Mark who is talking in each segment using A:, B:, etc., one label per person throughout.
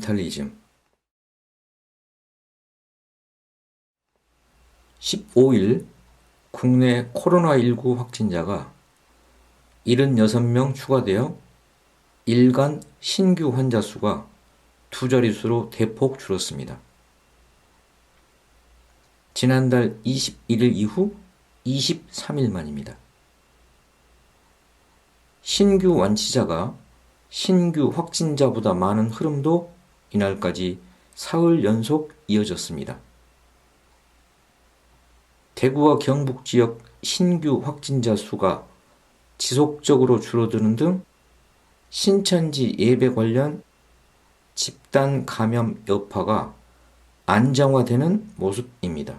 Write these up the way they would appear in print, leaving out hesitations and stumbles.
A: 엔비론멘탈리즘 15일 국내 코로나19 확진자가 76명 추가되어 일간 신규 환자 수가 두 자릿수로 대폭 줄었습니다. 지난달 21일 이후 23일 만입니다. 신규 완치자가 신규 확진자보다 많은 흐름도 이날까지 사흘 연속 이어졌습니다. 대구와 경북 지역 신규 확진자 수가 지속적으로 줄어드는 등 신천지 예배 관련 집단 감염 여파가 안정화되는 모습입니다.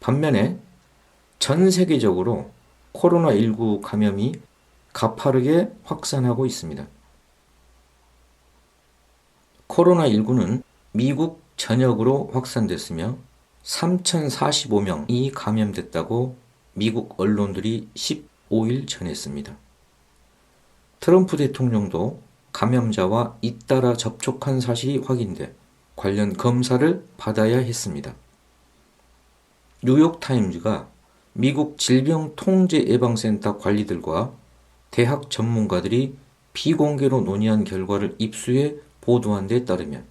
A: 반면에 전 세계적으로 코로나19 감염이 가파르게 확산하고 있습니다. 코로나19는 미국 전역으로 확산됐으며 3,045명이 감염됐다고 미국 언론들이 15일 전했습니다. 트럼프 대통령도 감염자와 잇따라 접촉한 사실이 확인돼 관련 검사를 받아야 했습니다. 뉴욕타임즈가 미국 질병통제예방센터 관리들과 대학 전문가들이 비공개로 논의한 결과를 입수해 보도한 데 따르면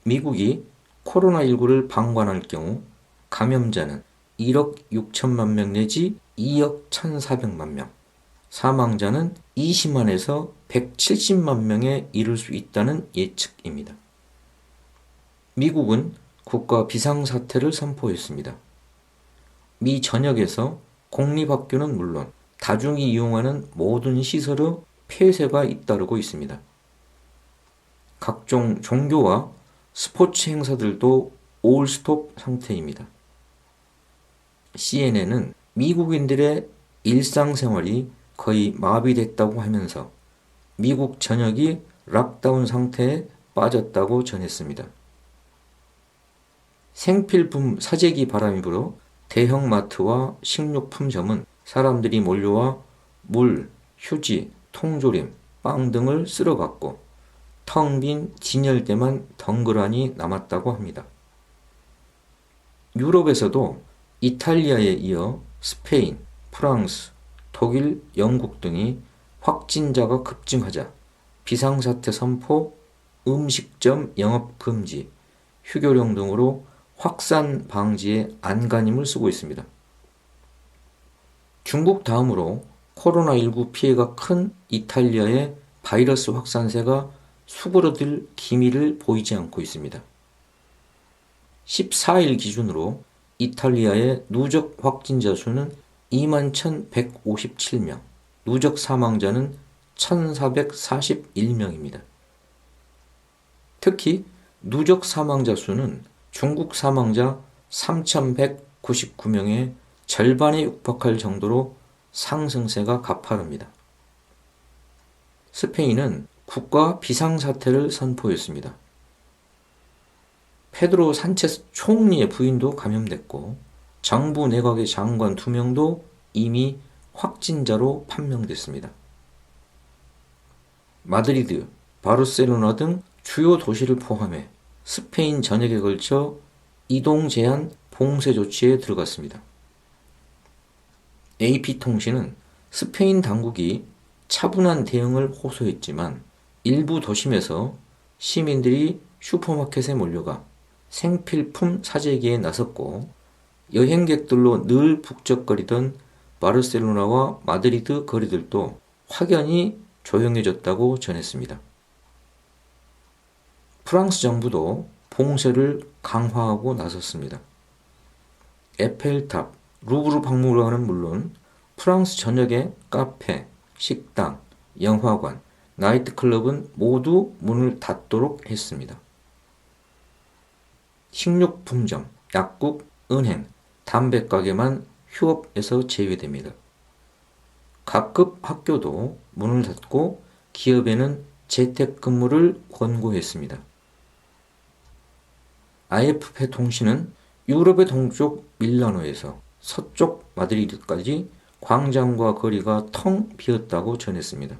A: 미국이 코로나19를 방관할 경우 감염자는 1억 6천만 명 내지 2억 1,400만 명, 사망자는 20만에서 170만 명에 이를 수 있다는 예측입니다. 미국은 국가 비상사태를 선포했습니다. 미 전역에서 공립학교는 물론 다중이 이용하는 모든 시설의 폐쇄가 잇따르고 있습니다. 각종 종교와 스포츠 행사들도 올스톱 상태입니다. CNN은 미국인들의 일상생활이 거의 마비됐다고 하면서 미국 전역이 락다운 상태에 빠졌다고 전했습니다. 생필품 사재기 바람이 불어 대형마트와 식료품점은 사람들이 몰려와 물, 휴지, 통조림, 빵 등을 쓸어갔고 텅 빈 진열대만 덩그러니 남았다고 합니다. 유럽에서도 이탈리아에 이어 스페인, 프랑스, 독일, 영국 등이 확진자가 급증하자 비상사태 선포, 음식점 영업 금지, 휴교령 등으로 확산 방지에 안간힘을 쓰고 있습니다. 중국 다음으로 코로나19 피해가 큰 이탈리아의 바이러스 확산세가 수그러들 기미를 보이지 않고 있습니다. 14일 기준으로 이탈리아의 누적 확진자 수는 21,157명, 누적 사망자는 1,441명입니다. 특히 누적 사망자 수는 중국 사망자 3,199명의 절반에 육박할 정도로 상승세가 가파릅니다. 스페인은 국가 비상사태를 선포했습니다. 페드로 산체스 총리의 부인도 감염됐고 정부 내각의 장관 2명도 이미 확진자로 판명됐습니다. 마드리드, 바르셀로나 등 주요 도시를 포함해 스페인 전역에 걸쳐 이동 제한 봉쇄 조치에 들어갔습니다. AP통신은 스페인 당국이 차분한 대응을 호소했지만 일부 도심에서 시민들이 슈퍼마켓에 몰려가 생필품 사재기에 나섰고 여행객들로 늘 북적거리던 바르셀로나와 마드리드 거리들도 확연히 조용해졌다고 전했습니다. 프랑스 정부도 봉쇄를 강화하고 나섰습니다. 에펠탑, 루브르 박물관은 물론 프랑스 전역의 카페, 식당, 영화관, 나이트클럽은 모두 문을 닫도록 했습니다. 식료품점, 약국, 은행, 담배가게만 휴업에서 제외됩니다. 각급 학교도 문을 닫고 기업에는 재택근무를 권고했습니다. AFP 통신은 유럽의 동쪽 밀라노에서 서쪽 마드리드까지 광장과 거리가 텅 비었다고 전했습니다.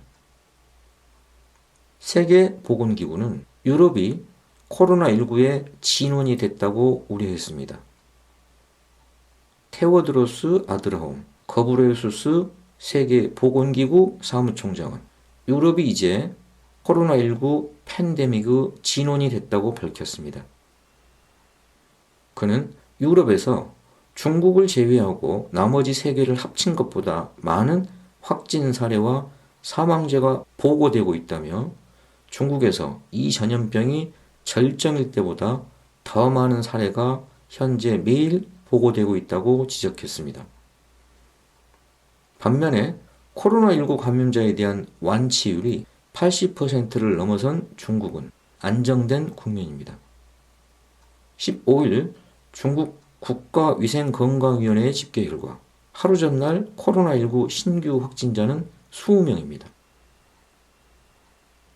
A: 세계보건기구는 유럽이 코로나19의 진원이 됐다고 우려했습니다. 테워드로스 아드라홈 거브레수스 세계보건기구 사무총장은 유럽이 이제 코로나19 팬데믹의 진원이 됐다고 밝혔습니다. 그는 유럽에서 중국을 제외하고 나머지 세계를 합친 것보다 많은 확진 사례와 사망자가 보고되고 있다며 중국에서 이 전염병이 절정일 때보다 더 많은 사례가 현재 매일 보고되고 있다고 지적했습니다. 반면에 코로나19 감염자에 대한 완치율이 80%를 넘어선 중국은 안정된 국면입니다. 15일 중국 국가위생건강위원회의 집계 결과 하루 전날 코로나19 신규 확진자는 20명입니다.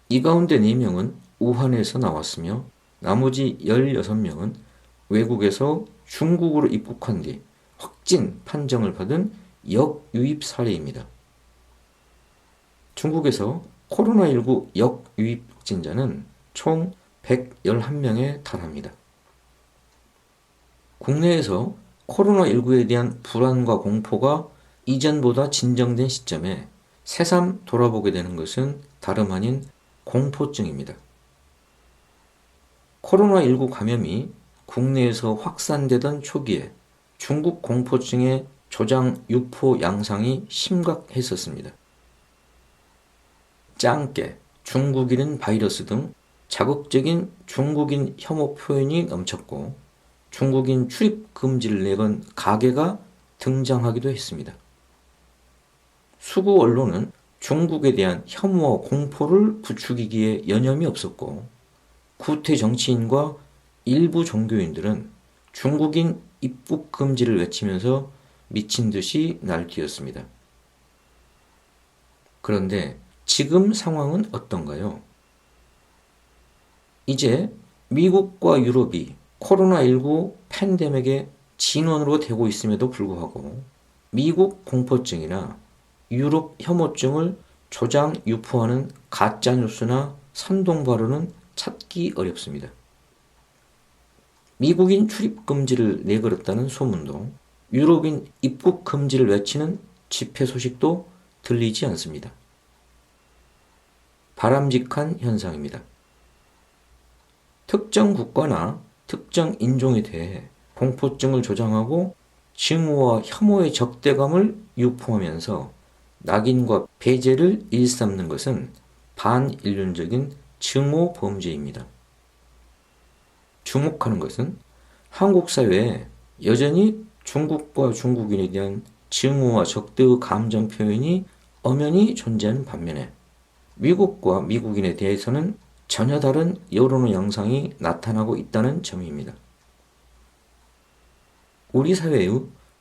A: 이 가운데 4명은 우한에서 나왔으며 나머지 16명은 외국에서 중국으로 입국한 뒤 확진 판정을 받은 역유입 사례입니다. 중국에서 코로나19 역유입 확진자는 총 111명에 달합니다. 국내에서 코로나19에 대한 불안과 공포가 이전보다 진정된 시점에 새삼 돌아보게 되는 것은 다름 아닌 공포증입니다. 코로나19 감염이 국내에서 확산되던 초기에 중국 공포증의 조장 유포 양상이 심각했었습니다. 짱깨, 중국인은 바이러스 등 자극적인 중국인 혐오 표현이 넘쳤고 중국인 출입 금지를 내건 가게가 등장하기도 했습니다. 수구 언론은 중국에 대한 혐오와 공포를 부추기기에 여념이 없었고 구태 정치인과 일부 종교인들은 중국인 입국 금지를 외치면서 미친 듯이 날뛰었습니다. 그런데 지금 상황은 어떤가요? 이제 미국과 유럽이 코로나19 팬데믹의 진원으로 되고 있음에도 불구하고 미국 공포증이나 유럽 혐오증을 조장 유포하는 가짜뉴스나 선동 발언은 찾기 어렵습니다. 미국인 출입 금지를 내걸었다는 소문도 유럽인 입국 금지를 외치는 집회 소식도 들리지 않습니다. 바람직한 현상입니다. 특정 국가나 특정 인종에 대해 공포증을 조장하고 증오와 혐오의 적대감을 유포하면서 낙인과 배제를 일삼는 것은 반인륜적인 증오 범죄입니다. 주목하는 것은 한국 사회에 여전히 중국과 중국인에 대한 증오와 적대의 감정 표현이 엄연히 존재하는 반면에 미국과 미국인에 대해서는 전혀 다른 여론의 양상이 나타나고 있다는 점입니다. 우리 사회의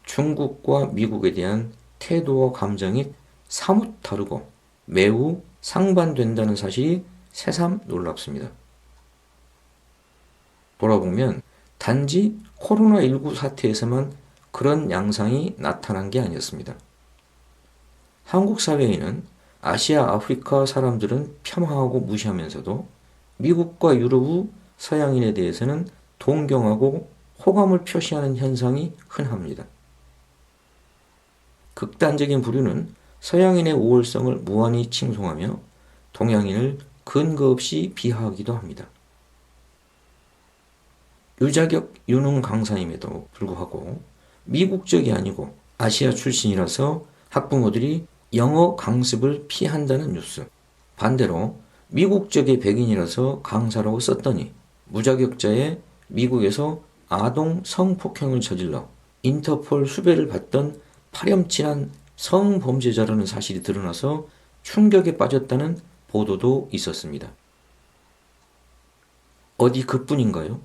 A: 중국과 미국에 대한 태도와 감정이 사뭇 다르고 매우 상반된다는 사실이 새삼 놀랍습니다. 돌아보면 단지 코로나19 사태에서만 그런 양상이 나타난 게 아니었습니다. 한국 사회에는 아시아, 아프리카 사람들은 폄하하고 무시하면서도 미국과 유럽의 서양인에 대해서는 동경하고 호감을 표시하는 현상이 흔합니다. 극단적인 부류는 서양인의 우월성을 무한히 칭송하며 동양인을 근거 없이 비하하기도 합니다. 유자격 유능 강사임에도 불구하고 미국적이 아니고 아시아 출신이라서 학부모들이 영어 강습을 피한다는 뉴스. 반대로 미국적의 백인이라서 강사라고 썼더니 무자격자의 미국에서 아동 성폭행을 저질러 인터폴 수배를 받던 파렴치한 성범죄자라는 사실이 드러나서 충격에 빠졌다는 보도도 있었습니다. 어디 그뿐인가요?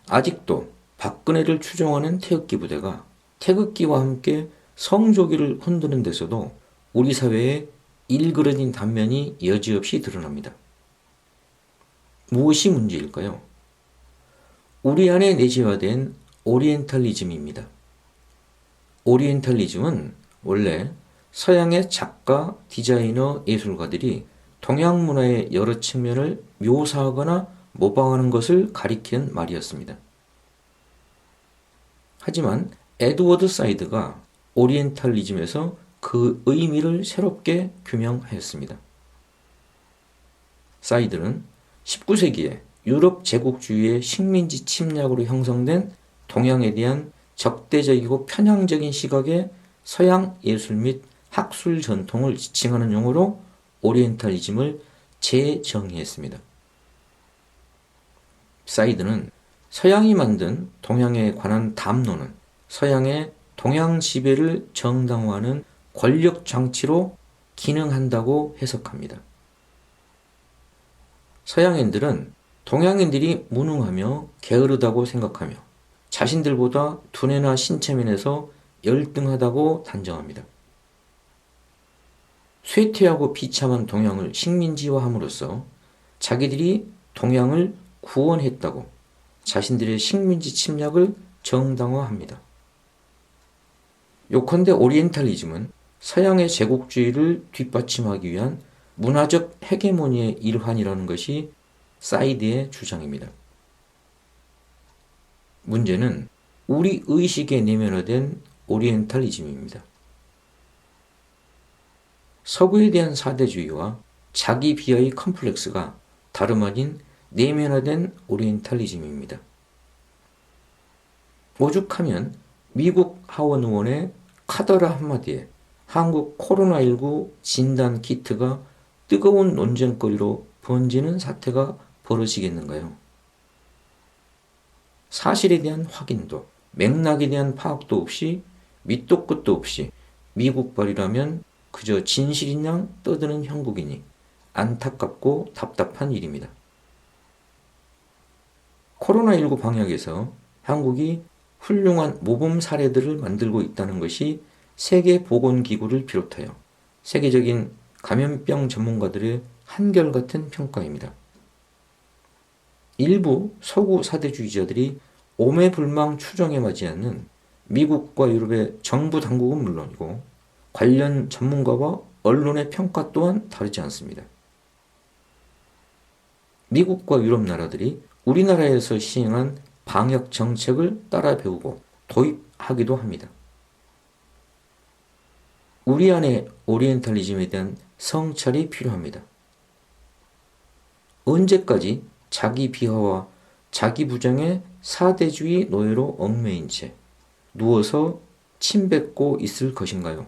A: 아직도 박근혜를 추종하는 태극기 부대가 태극기와 함께 성조기를 흔드는 데서도 우리 사회에 일그러진 단면이 여지없이 드러납니다. 무엇이 문제일까요? 우리 안에 내재화된 오리엔탈리즘입니다. 오리엔탈리즘은 원래 서양의 작가, 디자이너, 예술가들이 동양 문화의 여러 측면을 묘사하거나 모방하는 것을 가리키는 말이었습니다. 하지만 에드워드 사이드가 오리엔탈리즘에서 그 의미를 새롭게 규명하였습니다. 사이드는 19세기에 유럽 제국주의의 식민지 침략으로 형성된 동양에 대한 적대적이고 편향적인 시각의 서양 예술 및 학술 전통을 지칭하는 용어로 오리엔탈리즘을 재정의했습니다. 사이드는 서양이 만든 동양에 관한 담론은 서양의 동양 지배를 정당화하는 권력 장치로 기능한다고 해석합니다. 서양인들은 동양인들이 무능하며 게으르다고 생각하며 자신들보다 두뇌나 신체면에서 열등하다고 단정합니다. 쇠퇴하고 비참한 동양을 식민지화함으로써 자기들이 동양을 구원했다고 자신들의 식민지 침략을 정당화합니다. 요컨대 오리엔탈리즘은 서양의 제국주의를 뒷받침하기 위한 문화적 헤게모니의 일환이라는 것이 사이드의 주장입니다. 문제는 우리 의식에 내면화된 오리엔탈리즘입니다. 서구에 대한 사대주의와 자기 비하의 컴플렉스가 다름 아닌 내면화된 오리엔탈리즘입니다. 오죽하면 미국 하원 의원의 카더라 한마디에 한국 코로나19 진단 키트가 뜨거운 논쟁거리로 번지는 사태가 벌어지겠는가요? 사실에 대한 확인도 맥락에 대한 파악도 없이 밑도 끝도 없이 미국발이라면 그저 진실인 양 떠드는 형국이니 안타깝고 답답한 일입니다. 코로나19 방역에서 한국이 훌륭한 모범 사례들을 만들고 있다는 것이 세계보건기구를 비롯하여 세계적인 감염병 전문가들의 한결같은 평가입니다. 일부 서구 사대주의자들이 오매불망 추정에 맞지 않는 미국과 유럽의 정부 당국은 물론이고 관련 전문가와 언론의 평가 또한 다르지 않습니다. 미국과 유럽 나라들이 우리나라에서 시행한 방역 정책을 따라 배우고 도입하기도 합니다. 우리 안에 오리엔탈리즘에 대한 성찰이 필요합니다. 언제까지 자기 비하와 자기 부정의 사대주의 노예로 얽매인 채 누워서 침 뱉고 있을 것인가요?